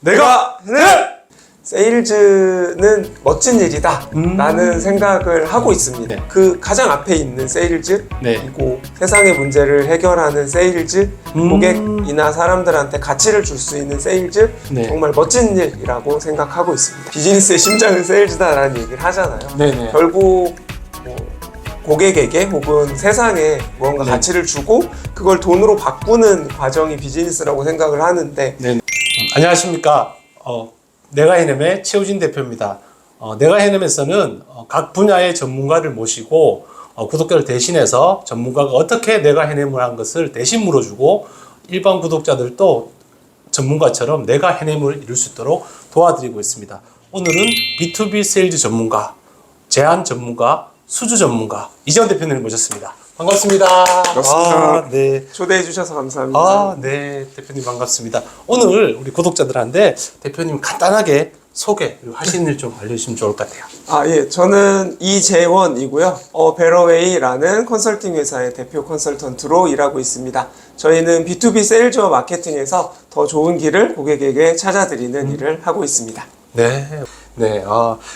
내가 해내! 세일즈는 멋진 일이다 라는 생각을 하고 있습니다. 네. 그 가장 앞에 있는 세일즈, 네. 그리고 세상의 문제를 해결하는 세일즈, 고객이나 사람들한테 가치를 줄 수 있는 세일즈, 네. 정말 멋진 일이라고 생각하고 있습니다. 비즈니스의 심장은 세일즈다라는 얘기를 하잖아요. 네네. 결국 뭐 고객에게 혹은 세상에 무언가 네. 가치를 주고 그걸 돈으로 바꾸는 과정이 비즈니스라고 생각을 하는데, 네. 안녕하십니까. 내가 해냄의 최우진 대표입니다. 내가 해냄에서는 각 분야의 전문가를 모시고 구독자를 대신해서 전문가가 어떻게 내가 해냄을 한 것을 대신 물어주고 일반 구독자들도 전문가처럼 내가 해냄을 이룰 수 있도록 도와드리고 있습니다. 오늘은 B2B 세일즈 전문가, 제안 전문가, 수주 전문가 이재원 대표님을 모셨습니다. 반갑습니다. 반갑습니다. 네. 초대해 주셔서 감사합니다. 네. 대표님 반갑습니다. 오늘 우리 구독자들한테 대표님 간단하게 소개 그리고 하시는 일 좀 알려주시면 좋을 것 같아요. 예. 저는 이재원이고요. 베러웨이라는 컨설팅 회사의 대표 컨설턴트로 일하고 있습니다. 저희는 B2B 세일즈와 마케팅에서 더 좋은 길을 고객에게 찾아드리는 일을 하고 있습니다. 네. 네.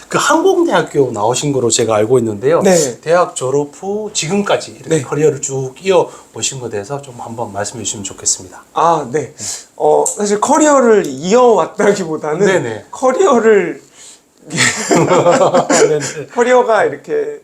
그 항공대학교 나오신 거로 제가 알고 있는데요. 네. 대학 졸업 후 지금까지 이렇게 네. 커리어를 쭉 이어 오신 것에 대해서 좀 한번 말씀해 주시면 좋겠습니다. 네. 사실 커리어를 이어왔다기보다는 네네. 커리어를 네네. 커리어가 이렇게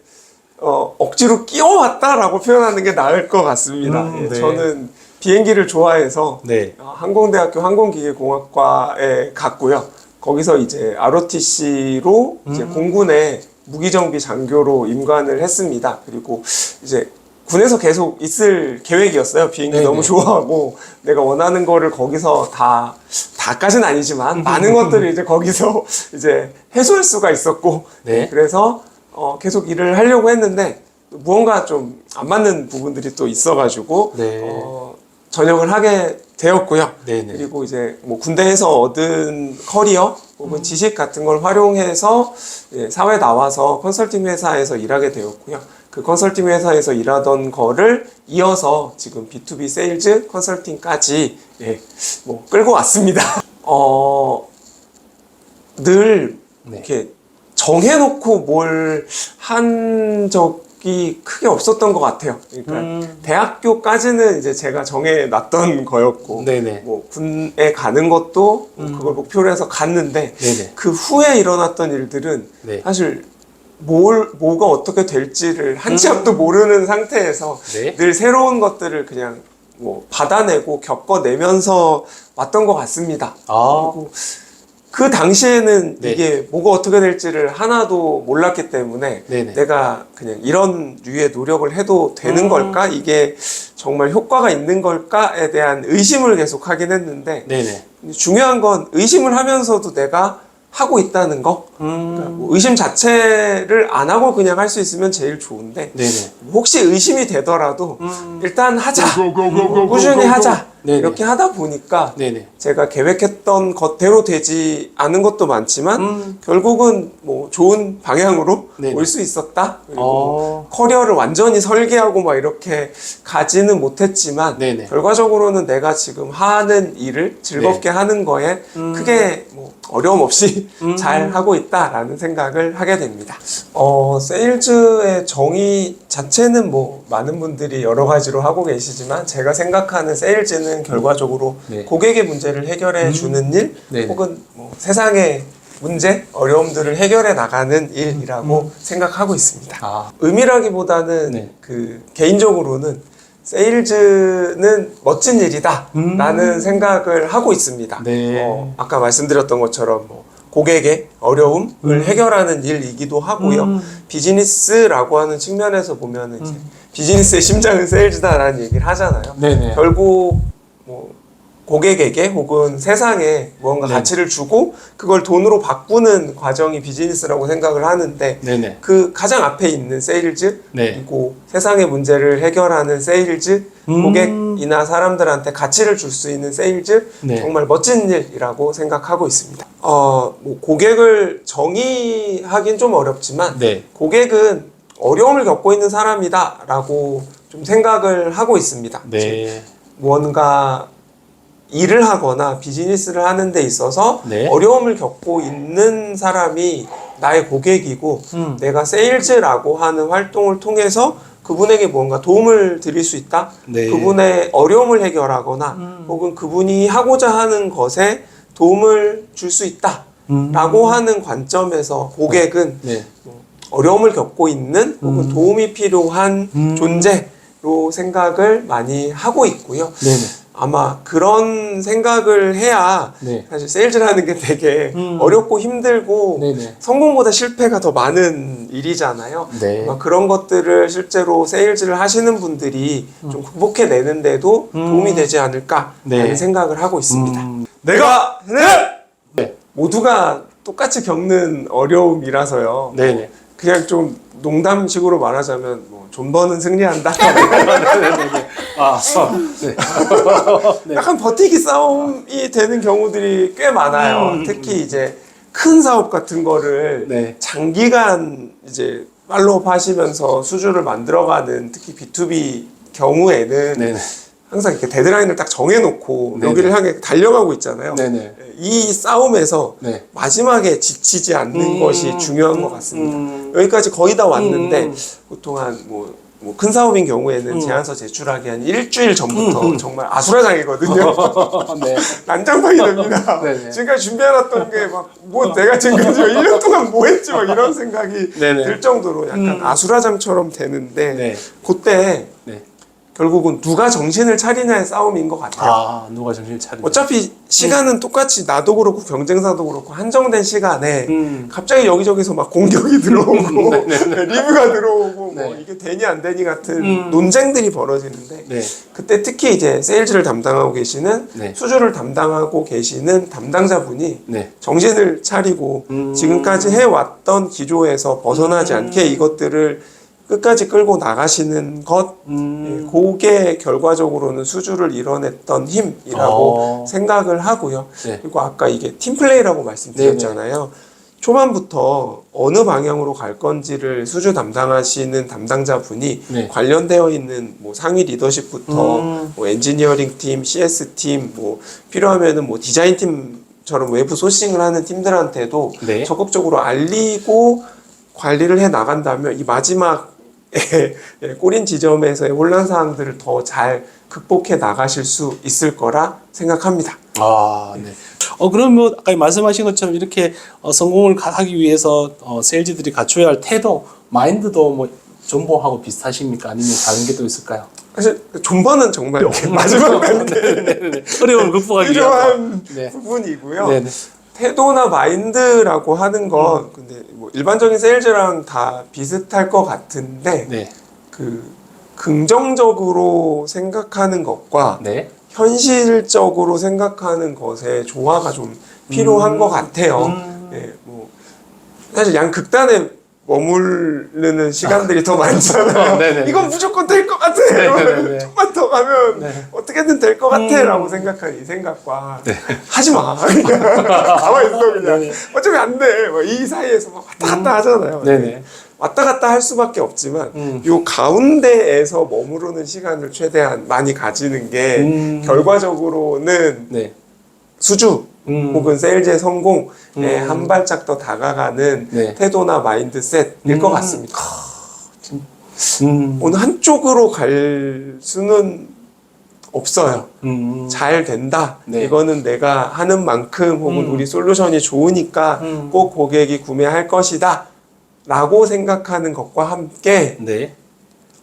억지로 끼워왔다라고 표현하는 게 나을 것 같습니다. 예, 네. 저는 비행기를 좋아해서 네. 항공대학교 항공기계공학과에 갔고요. 거기서 이제 ROTC로 이제 공군의 무기정비 장교로 임관을 했습니다. 그리고 이제 군에서 계속 있을 계획이었어요. 비행기 네네. 너무 좋아하고 내가 원하는 거를 거기서 다까지는 아니지만 많은 것들을 이제 거기서 이제 해소할 수가 있었고, 네. 그래서 계속 일을 하려고 했는데 무언가 좀 안 맞는 부분들이 또 있어가지고 네. 전역을 하게 되었고요. 네네. 그리고 이제 뭐 군대에서 얻은 커리어 혹은 지식 같은 걸 활용해서 사회 나와서 컨설팅 회사에서 일하게 되었고요. 그 컨설팅 회사에서 일하던 거를 이어서 지금 B2B 세일즈 컨설팅까지 뭐 끌고 왔습니다. 늘 네. 이렇게 정해놓고 뭘 한 적이 크게 없었던 것 같아요. 그러니까 대학교까지는 이제 제가 정해놨던 거였고, 네네. 뭐 군에 가는 것도 그걸 목표로 해서 갔는데, 네네. 그 후에 일어났던 일들은 네. 사실 뭐가 어떻게 될지를 한치 앞도 모르는 상태에서 네. 늘 새로운 것들을 그냥 뭐 받아내고 겪어내면서 왔던 것 같습니다. 그리고 그 당시에는 네. 이게 뭐가 어떻게 될지를 하나도 몰랐기 때문에 네네. 내가 그냥 이런 류의 노력을 해도 되는 걸까? 이게 정말 효과가 있는 걸까에 대한 의심을 계속 하긴 했는데, 네네. 중요한 건 의심을 하면서도 내가 하고 있다는 거. 그러니까 뭐 의심 자체를 안 하고 그냥 할 수 있으면 제일 좋은데, 네네. 혹시 의심이 되더라도 일단 하자, 꾸준히 하자, 네네. 이렇게 하다 보니까 네네. 제가 계획했던 것대로 되지 않은 것도 많지만 결국은 뭐 좋은 방향으로 네네. 올 수 있었다. 그리고 뭐 커리어를 완전히 설계하고 막 이렇게 가지는 못했지만 네네. 결과적으로는 내가 지금 하는 일을 즐겁게 하는 거에 크게 뭐 어려움 없이 잘 하고 있다라는 생각을 하게 됩니다. 세일즈의 정의 자체는 뭐 많은 분들이 여러 가지로 하고 계시지만 제가 생각하는 세일즈는 결과적으로 네. 고객의 문제를 해결해 주는 일, 네네. 혹은 뭐 세상의 문제, 어려움들을 해결해 나가는 일이라고 생각하고 있습니다. 의미라기보다는 네. 그 개인적으로는 세일즈는 멋진 일이다 라는 생각을 하고 있습니다. 네. 아까 말씀드렸던 것처럼 뭐 고객의 어려움을 해결하는 일이기도 하고요. 비즈니스라고 하는 측면에서 보면 이제 비즈니스의 심장은 세일즈다라는 얘기를 하잖아요. 네네. 결국 뭐 고객에게 혹은 세상에 무언가 네. 가치를 주고 그걸 돈으로 바꾸는 과정이 비즈니스라고 생각을 하는데, 네네. 그 가장 앞에 있는 세일즈, 네. 그리고 세상의 문제를 해결하는 세일즈, 고객이나 사람들한테 가치를 줄 수 있는 세일즈, 네. 정말 멋진 일이라고 생각하고 있습니다. 뭐 고객을 정의하긴 좀 어렵지만 네. 고객은 어려움을 겪고 있는 사람이다라고 좀 생각을 하고 있습니다. 네. 무언가 일을 하거나 비즈니스를 하는 데 있어서 네. 어려움을 겪고 있는 사람이 나의 고객이고 내가 세일즈라고 하는 활동을 통해서 그분에게 뭔가 도움을 드릴 수 있다. 네. 그분의 어려움을 해결하거나 혹은 그분이 하고자 하는 것에 도움을 줄 수 있다. 라고 하는 관점에서 고객은 네. 어려움을 겪고 있는 혹은 도움이 필요한 존재로 생각을 많이 하고 있고요. 네네. 아마 그런 생각을 해야 네. 사실 세일즈라는 게 되게 어렵고 힘들고 네네. 성공보다 실패가 더 많은 일이잖아요. 네. 아마 그런 것들을 실제로 세일즈를 하시는 분들이 좀 극복해내는데도 도움이 되지 않을까라는 네. 생각을 하고 있습니다. 내가 네. 모두가 똑같이 겪는 어려움이라서요. 네네. 그냥 좀 농담식으로 말하자면 뭐 존버는 승리한다. 네네네. 아, 네. 네. 약간 버티기 싸움이 되는 경우들이 꽤 많아요. 특히 이제 큰 사업 같은 거를 네. 장기간 이제 팔로업 하시면서 수주를 만들어가는 특히 B2B 경우에는 네네. 항상 이렇게 데드라인을 딱 정해놓고 네네. 여기를 향해 달려가고 있잖아요. 네네. 이 싸움에서 네. 마지막에 지치지 않는 것이 중요한 것 같습니다. 여기까지 거의 다 왔는데 보통 한 뭐 큰 사업인 경우에는 제안서 제출하기 한 일주일 전부터 정말 아수라장이거든요. 네. 난장판이 됩니다. 네네. 지금까지 준비해놨던 게 막 뭐 내가 지금까지 1년 동안 뭐 했지 막 이런 생각이 네네. 들 정도로 약간 아수라장처럼 되는데 네. 그때 네. 결국은 누가 정신을 차리냐의 싸움인 것 같아요. 아, 누가 정신을 차리냐. 어차피 시간은 똑같이 나도 그렇고 경쟁사도 그렇고 한정된 시간에 음. 갑자기 여기저기서 막 공격이 들어오고 리뷰가 들어오고 뭐 네. 이게 되니 안 되니 같은 논쟁들이 벌어지는데 네. 그때 특히 이제 세일즈를 담당하고 계시는 네. 수주를 담당하고 계시는 담당자분이 네. 정신을 차리고 지금까지 해왔던 기조에서 벗어나지 않게 이것들을 끝까지 끌고 나가시는 것, 예, 그게 결과적으로는 수주를 이뤄냈던 힘이라고 생각을 하고요. 네. 그리고 아까 이게 팀플레이라고 말씀드렸잖아요. 초반부터 어느 방향으로 갈 건지를 수주 담당하시는 담당자분이 네. 관련되어 있는 뭐 상위 리더십부터 뭐 엔지니어링 팀, CS 팀, 뭐 필요하면은 뭐 디자인 팀처럼 외부 소싱을 하는 팀들한테도 네. 적극적으로 알리고 관리를 해 나간다면 이 마지막 꼬린 지점에서의 혼란 사항들을 더 잘 극복해 나가실 수 있을 거라 생각합니다. 아, 네. 그럼 뭐 아까 말씀하신 것처럼 이렇게 성공을 하기 위해서 세일즈들이 갖춰야 할 태도, 마인드도 뭐 존버하고 비슷하십니까? 아니면 다른 게 또 있을까요? 사실 존버는 정말 마지막 단계 네네. 어려움을 극복하기 필요한 네. 부분이고요. 네네. 태도나 마인드라고 하는 건 근데 뭐 일반적인 세일즈랑 다 비슷할 것 같은데 네. 그 긍정적으로 생각하는 것과 네. 현실적으로 생각하는 것의 조화가 좀 필요한 것 같아요. 예, 뭐 사실 양 극단에 머무르는 시간들이 더 많잖아요. 네네. 이건 무조건 될 것 같아. 네네네. 조금만 더 가면 네. 어떻게든 될 것 같아라고 생각하는 이 생각과 하지 마. 가만히 있어 그냥. 네네. 어차피 안 돼. 뭐이 사이에서 막 왔다 갔다 하잖아요. 네네. 왔다 갔다 할 수밖에 없지만 요 가운데에서 머무르는 시간을 최대한 많이 가지는 게 결과적으로는 네. 수주 혹은 세일즈의 성공에 한 발짝 더 다가가는 네. 태도나 마인드셋일 것 같습니다. 음. 어느 한쪽으로 갈 수는 없어요. 잘 된다. 네. 이거는 내가 하는 만큼 혹은 우리 솔루션이 좋으니까 꼭 고객이 구매할 것이다. 라고 생각하는 것과 함께 네.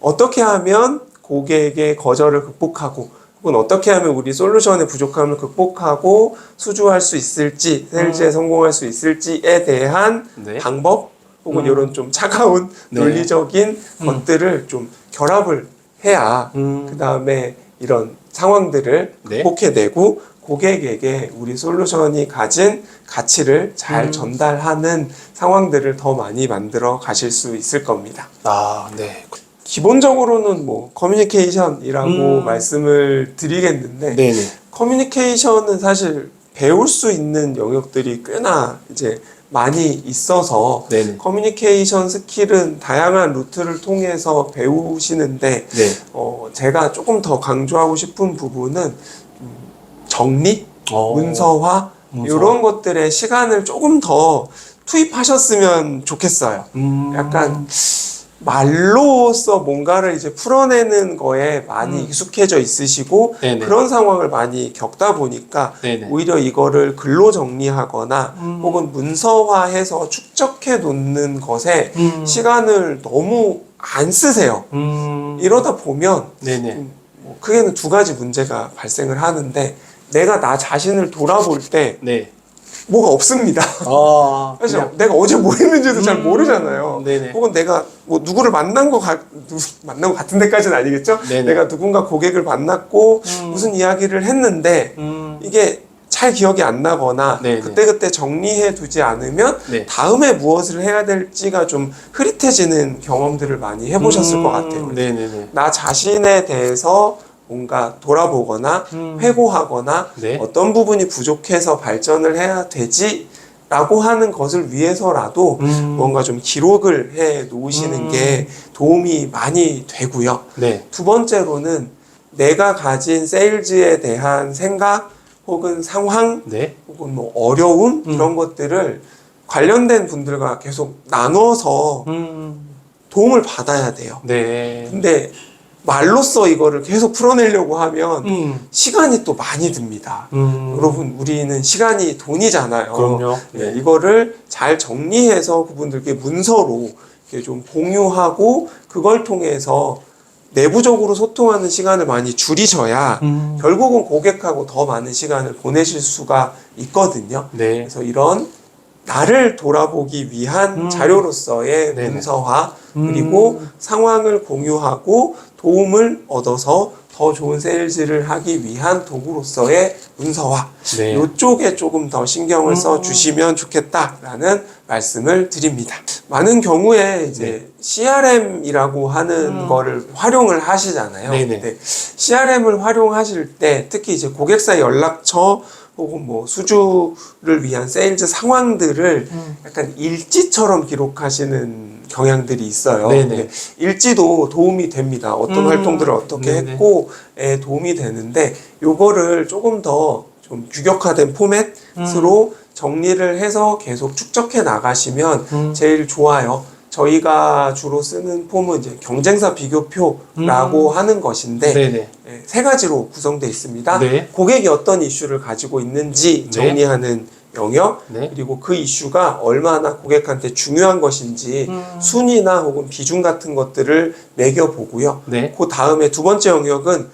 어떻게 하면 고객의 거절을 극복하고 혹은 어떻게 하면 우리 솔루션의 부족함을 극복하고 수주할 수 있을지 세일즈에 성공할 수 있을지에 대한 네. 방법 혹은 이런 좀 차가운 네. 논리적인 것들을 좀 결합을 해야 그 다음에 이런 상황들을 네. 극복해내고 고객에게 우리 솔루션이 가진 가치를 잘 전달하는 상황들을 더 많이 만들어 가실 수 있을 겁니다. 아, 네. 기본적으로는 뭐 커뮤니케이션이라고 말씀을 드리겠는데 네네. 커뮤니케이션은 사실 배울 수 있는 영역들이 꽤나 이제 많이 있어서 네네. 커뮤니케이션 스킬은 다양한 루트를 통해서 배우시는데 네. 제가 조금 더 강조하고 싶은 부분은 정리, 문서화 문서. 이런 것들에 시간을 조금 더 투입하셨으면 좋겠어요. 약간 말로써 뭔가를 이제 풀어내는 거에 많이 익숙해져 있으시고 네네. 그런 상황을 많이 겪다 보니까 네네. 오히려 이거를 글로 정리하거나 혹은 문서화해서 축적해 놓는 것에 시간을 너무 안 쓰세요. 이러다 보면 네네. 뭐 크게는 두 가지 문제가 발생을 하는데 내가 나 자신을 돌아볼 때 네. 뭐가 없습니다. 아, 사실 그냥- 내가 어제 뭐 했는지도 잘 모르잖아요. 네네. 혹은 내가 뭐 누구를 만난 거 만난 거 같은 데까지는 아니겠죠? 네네. 내가 누군가 고객을 만났고 무슨 이야기를 했는데 이게 잘 기억이 안 나거나 네네. 그때그때 정리해 두지 않으면 네. 다음에 무엇을 해야 될지가 좀 흐릿해지는 경험들을 많이 해보셨을 것 같아요. 네네네. 나 자신에 대해서 뭔가 돌아보거나 회고하거나 네. 어떤 부분이 부족해서 발전을 해야 되지 라고 하는 것을 위해서라도 뭔가 좀 기록을 해 놓으시는 게 도움이 많이 되고요. 네. 두 번째로는 내가 가진 세일즈에 대한 생각 혹은 상황 네. 혹은 뭐 어려움 이런 것들을 관련된 분들과 계속 나눠서 도움을 받아야 돼요. 네. 근데 말로써 이거를 계속 풀어내려고 하면 시간이 또 많이 듭니다. 음. 여러분, 우리는 시간이 돈이잖아요. 그럼요. 네, 네. 이거를 잘 정리해서 그분들께 문서로 이렇게 좀 공유하고 그걸 통해서 내부적으로 소통하는 시간을 많이 줄이셔야 결국은 고객하고 더 많은 시간을 보내실 수가 있거든요. 네. 그래서 이런 나를 돌아보기 위한 자료로서의 네네. 문서화 그리고 상황을 공유하고 도움을 얻어서 더 좋은 세일즈를 하기 위한 도구로서의 문서화 네. 이쪽에 조금 더 신경을 써 주시면 좋겠다라는 말씀을 드립니다. 많은 경우에 이제 CRM이라고 하는 거를 활용을 하시잖아요. 네네. 근데 CRM을 활용하실 때 특히 이제 고객사 연락처 혹은 뭐 수주를 위한 세일즈 상황들을 약간 일지처럼 기록하시는 경향들이 있어요. 네네. 근데 일지도 도움이 됩니다. 어떤 활동들을 어떻게 네네. 했고에 도움이 되는데 요거를 조금 더 좀 규격화된 포맷으로 정리를 해서 계속 축적해 나가시면 제일 좋아요. 저희가 주로 쓰는 폼은 이제 경쟁사 비교표라고 하는 것인데 네네. 예, 세 가지로 구성되어 있습니다. 네. 고객이 어떤 이슈를 가지고 있는지 정리하는 영역, 네. 그리고 그 이슈가 얼마나 고객한테 중요한 것인지 순위나 혹은 비중 같은 것들을 매겨보고요. 네. 그 다음에 두 번째 영역은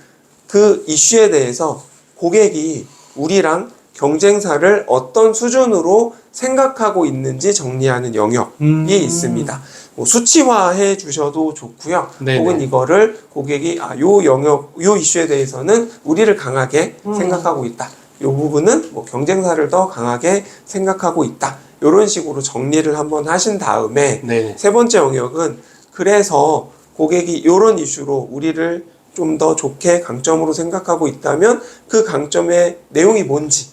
그 이슈에 대해서 고객이 우리랑 경쟁사를 어떤 수준으로 생각하고 있는지 정리하는 영역이 있습니다. 뭐 수치화해 주셔도 좋고요. 네네. 혹은 이거를 고객이 요 영역, 요 이슈에 대해서는 우리를 강하게 생각하고 있다. 요 부분은 뭐 경쟁사를 더 강하게 생각하고 있다. 이런 식으로 정리를 한번 하신 다음에 네네. 세 번째 영역은 그래서 고객이 이런 이슈로 우리를 좀 더 좋게 강점으로 생각하고 있다면 그 강점의 내용이 뭔지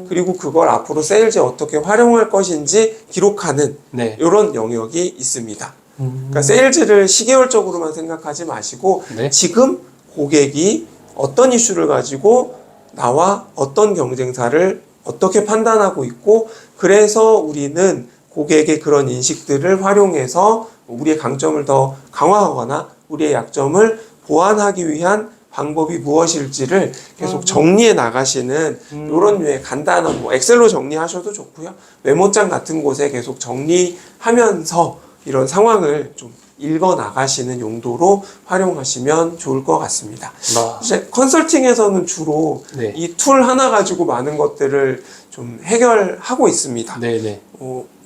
그리고 그걸 앞으로 세일즈에 어떻게 활용할 것인지 기록하는 네. 이런 영역이 있습니다. 그러니까 세일즈를 시계열적으로만 생각하지 마시고 네. 지금 고객이 어떤 이슈를 가지고 나와 어떤 경쟁사를 어떻게 판단하고 있고 그래서 우리는 고객의 그런 인식들을 활용해서 우리의 강점을 더 강화하거나 우리의 약점을 보완하기 위한 방법이 무엇일지를 계속 정리해 나가시는 이런 류의 간단한 뭐 엑셀로 정리하셔도 좋고요. 메모장 같은 곳에 계속 정리하면서 이런 상황을 좀 읽어 나가시는 용도로 활용하시면 좋을 것 같습니다. 이제 컨설팅에서는 주로 네. 이 툴 하나 가지고 많은 것들을 좀 해결하고 있습니다. 네네.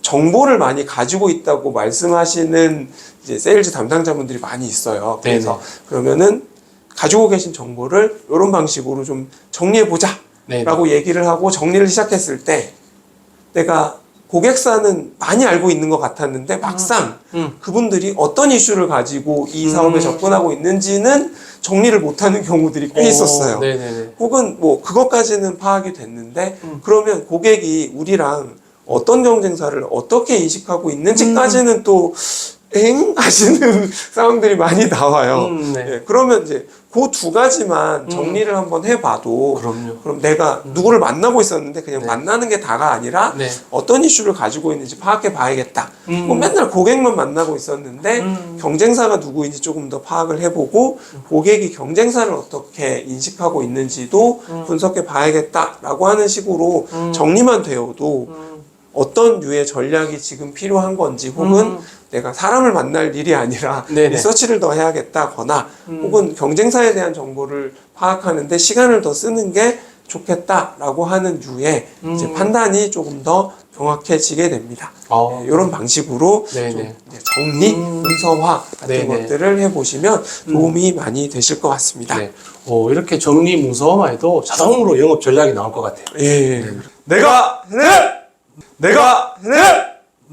정보를 많이 가지고 있다고 말씀하시는 이제 세일즈 담당자분들이 많이 있어요. 그래서 네네. 그러면은 가지고 계신 정보를 이런 방식으로 좀 정리해 보자 라고 얘기를 하고 정리를 시작했을 때 내가 고객사는 많이 알고 있는 것 같았는데 막상 그분들이 어떤 이슈를 가지고 이 사업에 접근하고 있는지는 정리를 못하는 경우들이 꽤 있었어요. 네네네. 혹은 뭐 그것까지는 파악이 됐는데 그러면 고객이 우리랑 어떤 경쟁사를 어떻게 인식하고 있는지까지는 또 엥? 하시는 상황들이 많이 나와요. 네. 예, 그러면 이제 그 두 가지만 정리를 한번 해봐도 그럼요. 그럼 내가 누구를 만나고 있었는데 그냥 만나는 게 다가 아니라 네. 어떤 이슈를 가지고 있는지 파악해 봐야겠다. 뭐 맨날 고객만 만나고 있었는데 경쟁사가 누구인지 조금 더 파악을 해보고 고객이 경쟁사를 어떻게 인식하고 있는지도 분석해 봐야겠다라고 하는 식으로 정리만 되어도 어떤 류의 전략이 지금 필요한 건지 혹은 내가 사람을 만날 일이 아니라 네네. 리서치를 더 해야겠다거나 혹은 경쟁사에 대한 정보를 파악하는데 시간을 더 쓰는 게 좋겠다라고 하는 류의 이제 판단이 조금 더 정확해지게 됩니다. 이런 방식으로 네네. 좀 이제 정리, 문서화 같은 네네. 것들을 해보시면 도움이 많이 되실 것 같습니다. 네. 이렇게 정리 문서만 해도 자동으로 영업 전략이 나올 것 같아요. 예. 내가 해내!